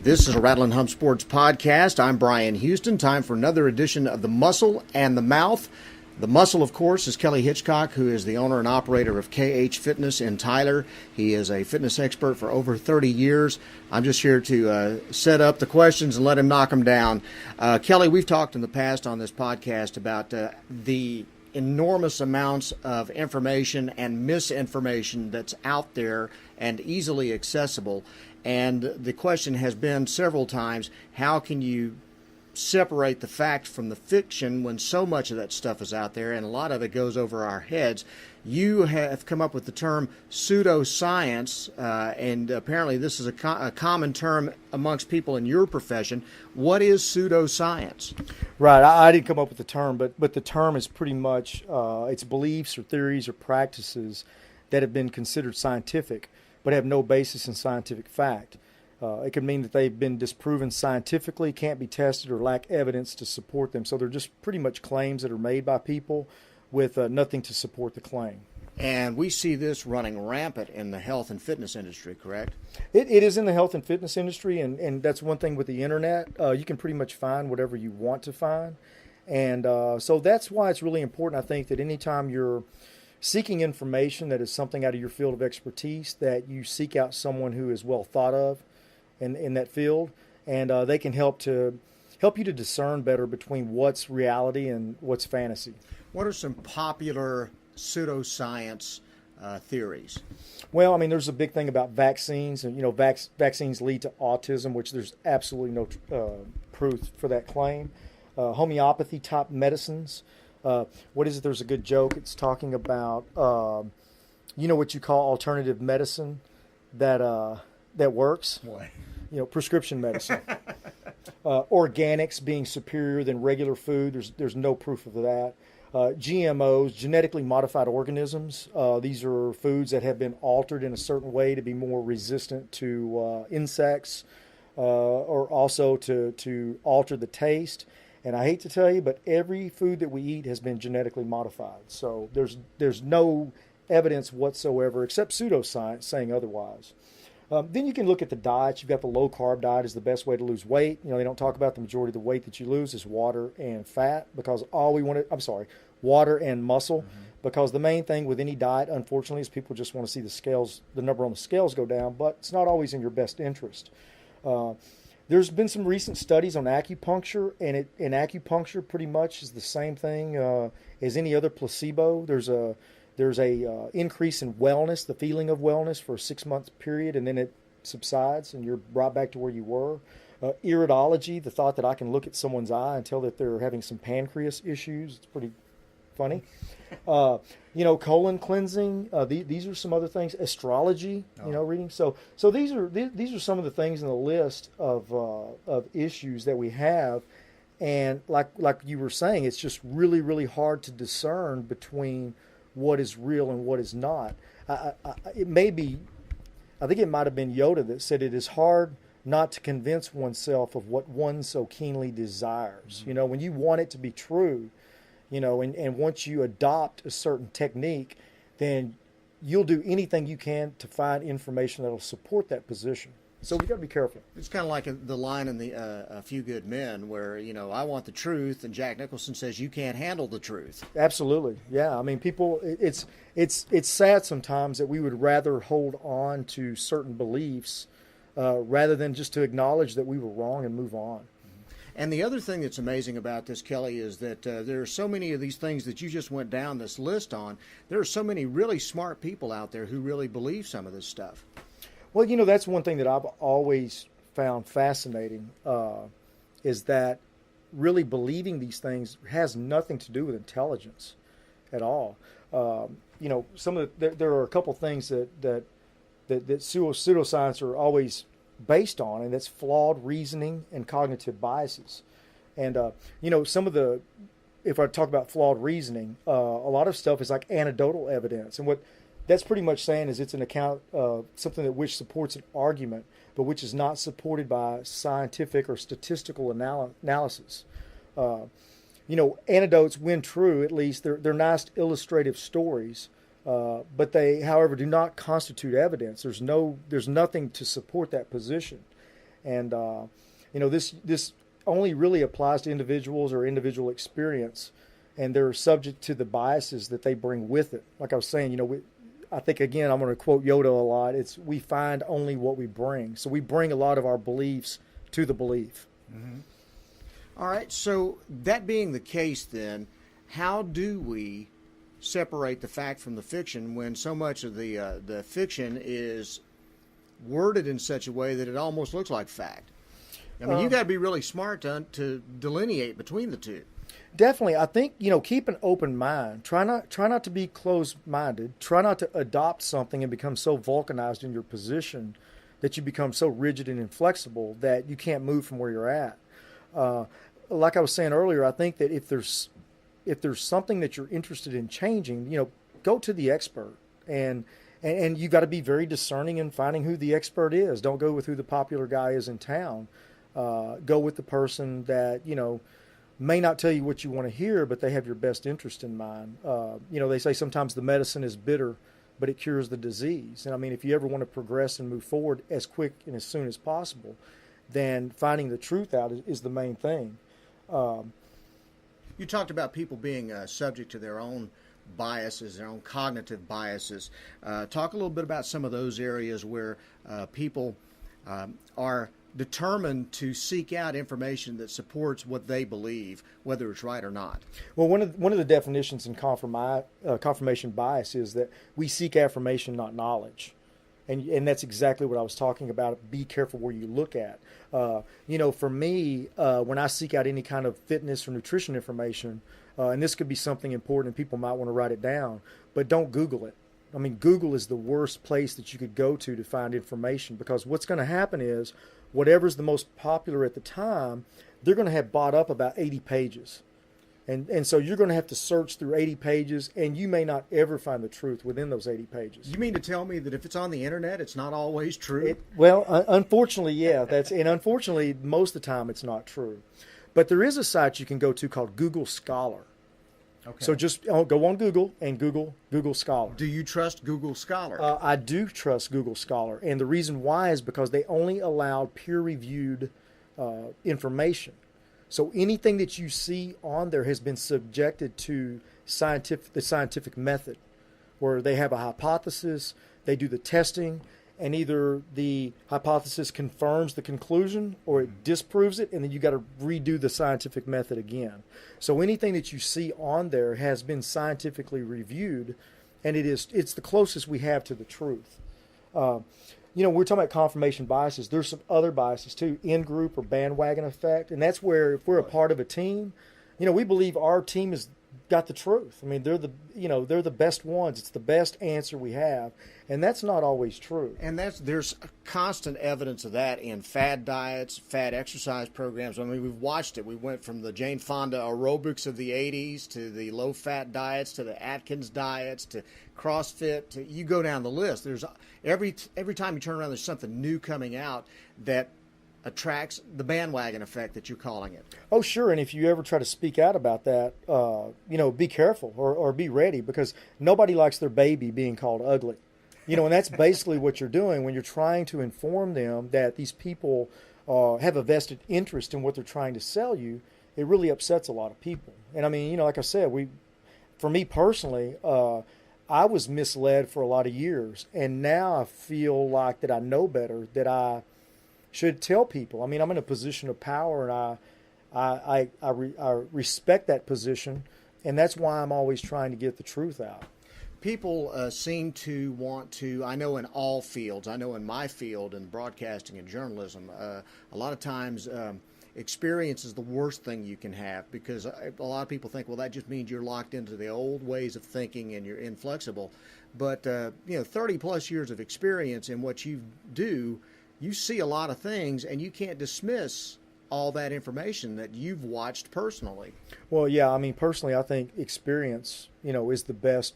This is a Rattle and Hump Sports podcast. I'm Bryan Houston. Time for another edition of The Muscle and the Mouth. The muscle, of course, is Kelly Hitchcock, who is the owner and operator of KH Fitness in Tyler. He is a fitness expert for over 30 years. I'm just here to set up the questions and let him knock them down. Kelly, we've talked in the past on this podcast about the enormous amounts of information and misinformation that's out there and easily accessible. And the question has been several times, how can you separate the fact from the fiction when so much of that stuff is out there and a lot of it goes over our heads? You have come up with the term pseudoscience, and apparently this is a common term amongst people in your profession. What is pseudoscience? Right, I didn't come up with the term, but the term is pretty much it's beliefs or theories or practices that have been considered scientific but have no basis in scientific fact. It could mean that they've been disproven scientifically, can't be tested, or lack evidence to support them. So they're just pretty much claims that are made by people with nothing to support the claim. And we see this running rampant in the health and fitness industry, correct? It is in the health and fitness industry, and that's one thing with the internet. You can pretty much find whatever you want to find. And so that's why it's really important, I think, that anytime you're seeking information that is something out of your field of expertise, that you seek out someone who is well thought of in that field, and they can help you to discern better between what's reality and what's fantasy. What are some popular pseudoscience theories? Well, I mean, there's a big thing about vaccines, and vaccines lead to autism, which there's absolutely no proof for that claim. Homeopathy type medicines. What is it? There's a good joke. It's talking about what you call alternative medicine that works. Boy. Prescription medicine. Organics being superior than regular food. There's no proof of that. GMOs, genetically modified organisms. These are foods that have been altered in a certain way to be more resistant to insects, or also to alter the taste. And I hate to tell you, but every food that we eat has been genetically modified. So there's no evidence whatsoever, except pseudoscience, saying otherwise. Then you can look at the diets. You've got the low-carb diet is the best way to lose weight. They don't talk about the majority of the weight that you lose is water and fat, because water and muscle, because the main thing with any diet, unfortunately, is people just want to see the number on the scales go down, but it's not always in your best interest. There's been some recent studies on acupuncture, and acupuncture pretty much is the same thing as any other placebo. There's a increase in wellness, the feeling of wellness, for a 6-month period, and then it subsides, and you're brought back to where you were. Iridology, the thought that I can look at someone's eye and tell that they're having some pancreas issues. It's pretty funny. Colon cleansing. These are some other things. Astrology. Reading. So these are some of the things in the list of issues that we have, and like you were saying, it's just really, really hard to discern between what is real and what is not. I think it might have been Yoda that said it is hard not to convince oneself of what one so keenly desires. Mm-hmm. When you want it to be true, and once you adopt a certain technique, then you'll do anything you can to find information that will support that position. So we've got to be careful. It's kind of like the line in the A Few Good Men where, I want the truth, and Jack Nicholson says you can't handle the truth. Absolutely. Yeah. I mean, people, it's sad sometimes that we would rather hold on to certain beliefs rather than just to acknowledge that we were wrong and move on. And the other thing that's amazing about this, Kelly, is that there are so many of these things that you just went down this list on. There are so many really smart people out there who really believe some of this stuff. Well, that's one thing that I've always found fascinating, is that really believing these things has nothing to do with intelligence at all. There are a couple things that pseudoscience are always based on, and that's flawed reasoning and cognitive biases. And if I talk about flawed reasoning, a lot of stuff is like anecdotal evidence, and what that's pretty much saying is it's an account of something which supports an argument, but which is not supported by scientific or statistical analysis. Anecdotes, when true, at least they're nice illustrative stories, but they, however, do not constitute evidence. There's nothing to support that position. And this only really applies to individuals or individual experience, and they're subject to the biases that they bring with it. Like I was saying, I think, again, I'm going to quote Yoda a lot. It's we find only what we bring. So we bring a lot of our beliefs to the belief. Mm-hmm. All right. So that being the case, then, how do we separate the fact from the fiction when so much of the fiction is worded in such a way that it almost looks like fact? I mean, you got to be really smart to delineate between the two. Definitely. I think, keep an open mind. Try not to be closed-minded. Try not to adopt something and become so vulcanized in your position that you become so rigid and inflexible that you can't move from where you're at. Like I was saying earlier, I think that if there's something that you're interested in changing, go to the expert. And you've got to be very discerning in finding who the expert is. Don't go with who the popular guy is in town. Go with the person that, may not tell you what you want to hear, but they have your best interest in mind. They say sometimes the medicine is bitter, but it cures the disease. And I mean, if you ever want to progress and move forward as quick and as soon as possible, then finding the truth out is the main thing. You talked about people being subject to their own biases, their own cognitive biases. Talk a little bit about some of those areas where people are determined to seek out information that supports what they believe, whether it's right or not. Well, one of the definitions in confirmation bias is that we seek affirmation, not knowledge. And that's exactly what I was talking about. Be careful where you look at. For me, when I seek out any kind of fitness or nutrition information, and this could be something important and people might want to write it down, but don't Google it. I mean, Google is the worst place that you could go to find information, because what's going to happen is whatever's the most popular at the time, they're going to have bought up about 80 pages. And so you're going to have to search through 80 pages, and you may not ever find the truth within those 80 pages. You mean to tell me that if it's on the internet, it's not always true? Unfortunately, yeah. And unfortunately, most of the time it's not true. But there is a site you can go to called Google Scholar. Okay. So just go on Google and Google Scholar. Do you trust Google Scholar? I do trust Google Scholar. And the reason why is because they only allow peer-reviewed information. So anything that you see on there has been subjected to the scientific method, where they have a hypothesis, they do the testing, and either the hypothesis confirms the conclusion or it disproves it, and then you got to redo the scientific method again. So anything that you see on there has been scientifically reviewed, and it's the closest we have to the truth. We're talking about confirmation biases. There's some other biases too, in-group or bandwagon effect, and that's where if we're a part of a team, we believe our team has got the truth. I mean, they're the best ones. It's the best answer we have, and that's not always true. And there's constant evidence of that in fad diets, fad exercise programs. I mean, we've watched it. We went from the Jane Fonda aerobics of the 80s to the low-fat diets to the Atkins diets to CrossFit. You go down the list. There's every time you turn around, there's something new coming out that attracts the bandwagon effect that you're calling it. Oh, sure. And if you ever try to speak out about that, be careful or be ready, because nobody likes their baby being called ugly. And that's basically what you're doing when you're trying to inform them that these people have a vested interest in what they're trying to sell you. It really upsets a lot of people. And I mean, like I said, for me personally, I was misled for a lot of years, and now I feel like that I know better, that I should tell people. I mean, I'm in a position of power, and I respect that position, and that's why I'm always trying to get the truth out. People seem to want to, I know in all fields, I know in my field in broadcasting and journalism, a lot of times experience is the worst thing you can have, because a lot of people think, well, that just means you're locked into the old ways of thinking and you're inflexible. But 30 plus years of experience in what you do, you see a lot of things, and you can't dismiss all that information that you've watched personally. Well, yeah, I mean, personally, I think experience, is the best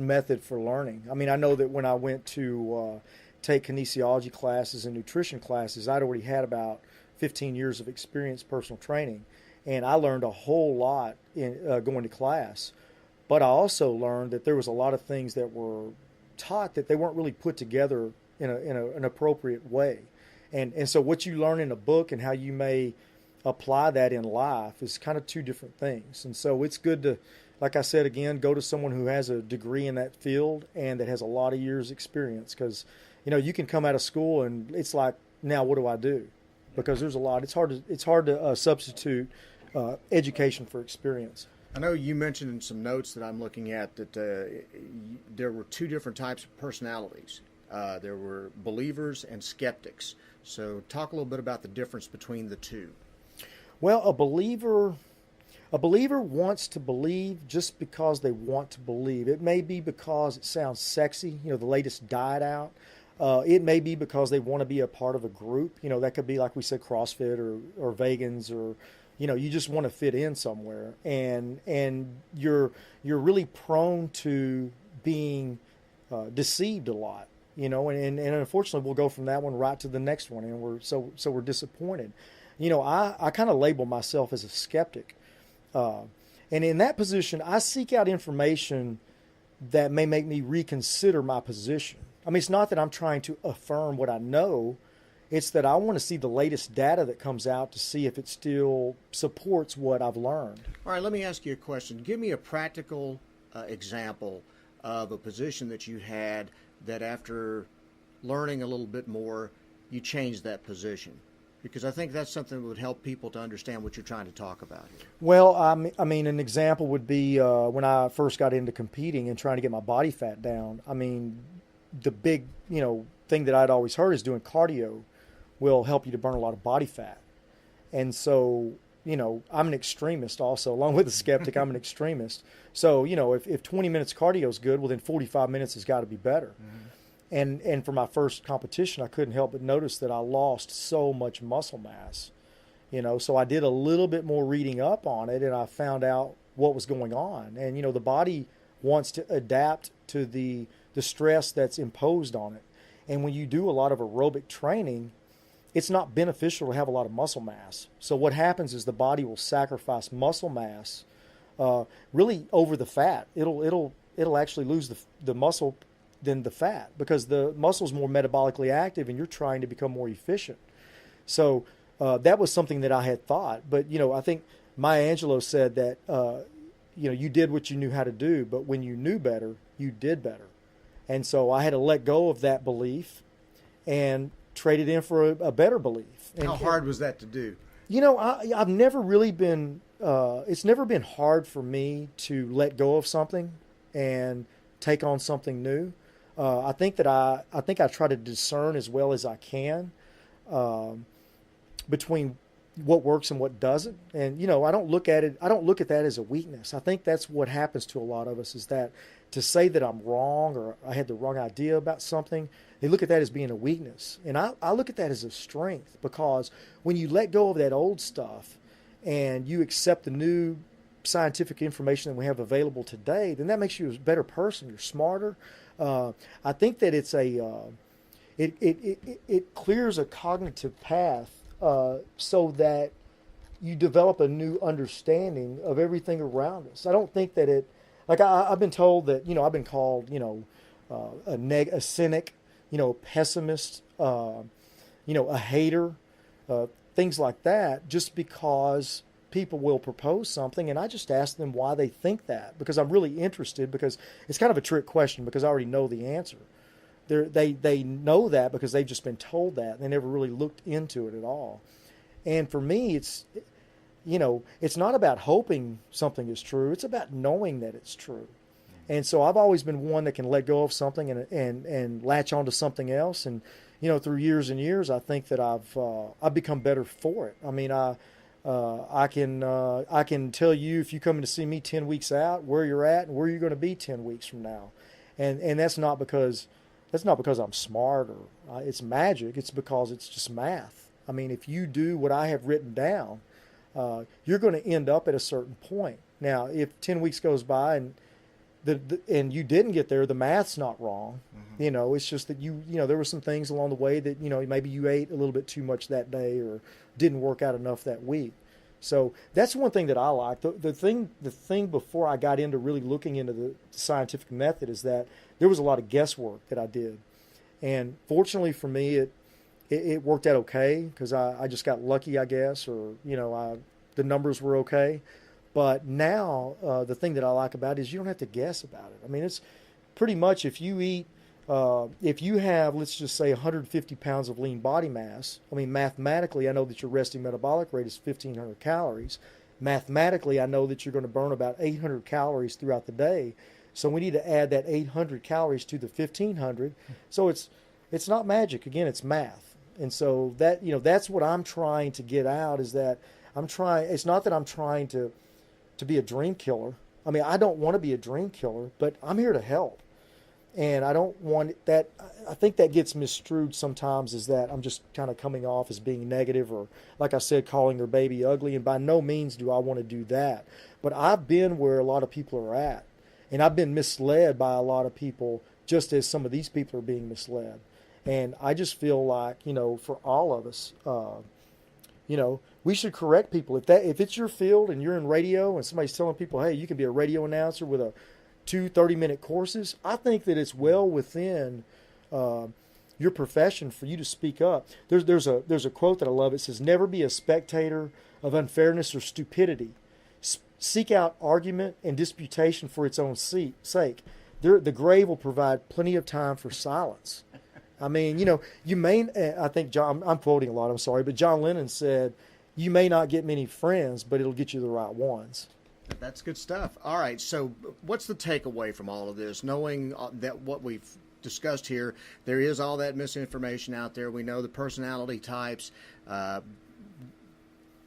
method for learning. I mean, I know that when I went to take kinesiology classes and nutrition classes, I'd already had about 15 years of experience personal training, and I learned a whole lot in going to class. But I also learned that there was a lot of things that were taught that they weren't really put together in an appropriate way. And so what you learn in a book and how you may apply that in life is kind of two different things. And so it's good to, like I said again, go to someone who has a degree in that field and that has a lot of years experience, because you can come out of school and it's like, now what do I do? Because there's a lot. It's hard to substitute education for experience. I know you mentioned in some notes that I'm looking at that there were two different types of personalities. There were believers and skeptics. So talk a little bit about the difference between the two. Well, a believer wants to believe just because they want to believe. It may be because it sounds sexy, the latest diet out. It may be because they want to be a part of a group. That could be, like we said, CrossFit or vegans, or you just want to fit in somewhere, and you're really prone to being deceived a lot. And unfortunately we'll go from that one right to the next one, and we're disappointed. I kind of label myself as a skeptic, and in that position I seek out information that may make me reconsider my position. I mean, it's not that I'm trying to affirm what I know. It's that I want to see the latest data that comes out to see if it still supports what I've learned. All right, let me ask you a question. Give me a practical example of a position that you had that after learning a little bit more, you changed that position. Because I think that's something that would help people to understand what you're trying to talk about here. Well, I mean, an example would be when I first got into competing and trying to get my body fat down. I mean, the big, thing that I'd always heard is doing cardio will help you to burn a lot of body fat. And so, I'm an extremist also. Along with a skeptic, I'm an extremist. So, if 20 minutes cardio is good, well, then 45 minutes has got to be better. Mm-hmm. And for my first competition, I couldn't help but notice that I lost so much muscle mass. So I did a little bit more reading up on it, and I found out what was going on. And, the body wants to adapt to the stress that's imposed on it. And when you do a lot of aerobic training, it's not beneficial to have a lot of muscle mass. So what happens is the body will sacrifice muscle mass really over the fat. It'll actually lose the muscle than the fat, because the muscle's more metabolically active and you're trying to become more efficient. So that was something that I had thought. But, I think Maya Angelou said that, you did what you knew how to do, but when you knew better, you did better. And so I had to let go of that belief and trade it in for a better belief. How hard was that to do? I've never really been, it's never been hard for me to let go of something and take on something new. I think I try to discern as well as I can between what works and what doesn't. And, I don't look at that as a weakness. I think that's what happens to a lot of us, is that to say that I'm wrong or I had the wrong idea about something, they look at that as being a weakness. And I look at that as a strength, because when you let go of that old stuff and you accept the new scientific information that we have available today, then that makes you a better person. You're smarter. I think that it's it clears a cognitive path so that you develop a new understanding of everything around us. I don't think that I've been told that, I've been called, a cynic, pessimist, a hater, things like that, just because people will propose something, and I just ask them why they think that, because I'm really interested, because it's kind of a trick question, because I already know the answer. They know that because they've just been told that, and they never really looked into it at all. And for me, it's not about hoping something is true. It's about knowing that it's true. And so I've always been one that can let go of something and latch onto something else. And, through years and years, I think that I've become better for it. I mean, I can tell you, if you come in to see me 10 weeks out, where you're at and where you're going to be 10 weeks from now. And that's not because I'm smart or it's magic. It's because it's just math. I mean, if you do what I have written down, you're going to end up at a certain point. Now, if 10 weeks goes by and and you didn't get there, the math's not wrong. Mm-hmm. It's just that there were some things along the way that, maybe you ate a little bit too much that day or didn't work out enough that week. So that's one thing that I like. The thing before I got into really looking into the scientific method is that there was a lot of guesswork that I did. And fortunately for me, it worked out okay because I just got lucky, I guess, or the numbers were okay. But now the thing that I like about it is you don't have to guess about it. I mean, it's pretty much if you eat, if you have, let's just say, 150 pounds of lean body mass. I mean, mathematically, I know that your resting metabolic rate is 1,500 calories. Mathematically, I know that you're going to burn about 800 calories throughout the day. So we need to add that 800 calories to the 1,500. So it's not magic. Again, it's math. And so that, that's what I'm trying to get out is that it's not that I'm trying to be a dream killer. I mean, I don't want to be a dream killer, but I'm here to help. And I don't want that. I think that gets misconstrued sometimes is that I'm just kind of coming off as being negative or, like I said, calling their baby ugly. And by no means do I want to do that. But I've been where a lot of people are at. And I've been misled by a lot of people just as some of these people are being misled. And I just feel like, for all of us, we should correct people. If it's your field and you're in radio and somebody's telling people, hey, you can be a radio announcer with two 30-minute courses, I think that it's well within your profession for you to speak up. There's a quote that I love. It says, never be a spectator of unfairness or stupidity. Seek out argument and disputation for its own sake. The grave will provide plenty of time for silence. I mean, you may, I think I'm quoting a lot, I'm sorry, but John Lennon said, you may not get many friends, but it'll get you the right ones. That's good stuff. All right, so what's the takeaway from all of this? Knowing that what we've discussed here, there is all that misinformation out there. We know the personality types.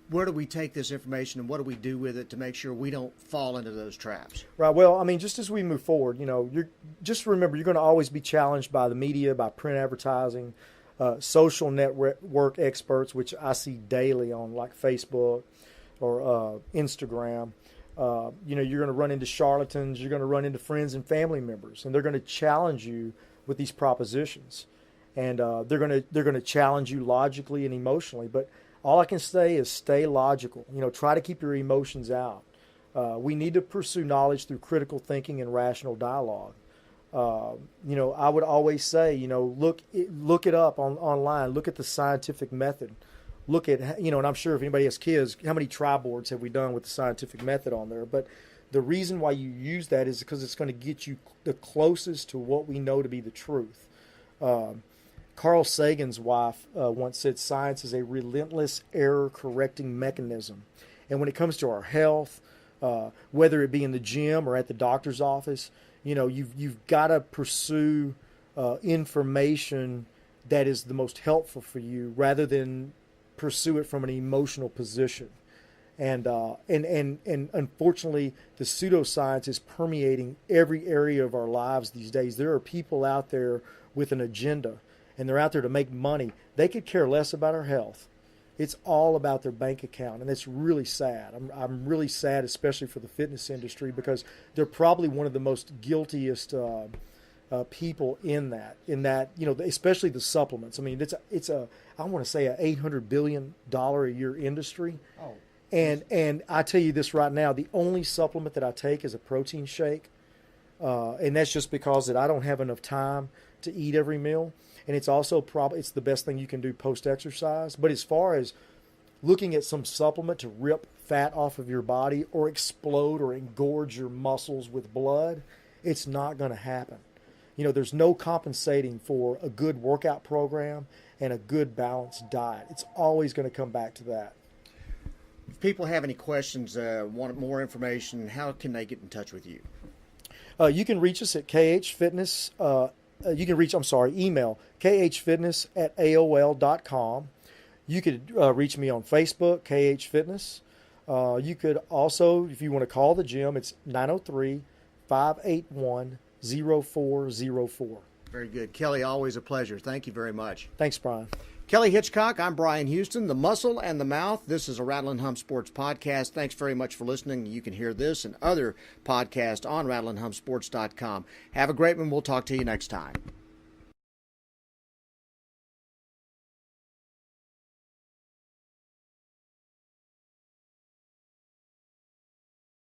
Where do we take this information and what do we do with it to make sure we don't fall into those traps? Right. Well, I mean, just as we move forward, just remember you're going to always be challenged by the media, by print advertising, social network experts, which I see daily on like Facebook or Instagram. You're going to run into charlatans. You're going to run into friends and family members, and they're going to challenge you with these propositions, and they're going to challenge you logically and emotionally. But all I can say is stay logical. Try to keep your emotions out. We need to pursue knowledge through critical thinking and rational dialogue. I would always say, look it up online. Look at the scientific method. Look at, and I'm sure if anybody has kids, how many tri-boards have we done with the scientific method on there? But the reason why you use that is because it's going to get you the closest to what we know to be the truth. Carl Sagan's wife once said science is a relentless error-correcting mechanism. And when it comes to our health, whether it be in the gym or at the doctor's office, you've got to pursue information that is the most helpful for you rather than pursue it from an emotional position. And unfortunately, the pseudoscience is permeating every area of our lives these days. There are people out there with an agenda, and they're out there to make money. They could care less about our health. It's all about their bank account, and it's really sad. I'm really sad, especially for the fitness industry, because they're probably one of the most guiltiest people in that, especially the supplements. I mean, it's I want to say a $800 billion a year industry. Oh. And I tell you this right now, the only supplement that I take is a protein shake. And that's just because that I don't have enough time to eat every meal. And it's also it's the best thing you can do post-exercise. But as far as looking at some supplement to rip fat off of your body or explode or engorge your muscles with blood, it's not going to happen. There's no compensating for a good workout program and a good balanced diet. It's always going to come back to that. If people have any questions, want more information, how can they get in touch with you? You can reach us at KH Fitness. Email khfitness@aol.com. You could reach me on Facebook, KH Fitness. You could also, if you want to call the gym, it's 903-581-0404. Very good. Kelly, always a pleasure. Thank you very much. Thanks, Brian. Kelly Hitchcock, I'm Bryan Houston, the muscle and the mouth. This is a Rattle and Hum Sports podcast. Thanks very much for listening. You can hear this and other podcasts on rattleandhumsports.com. Have a great one. We'll talk to you next time.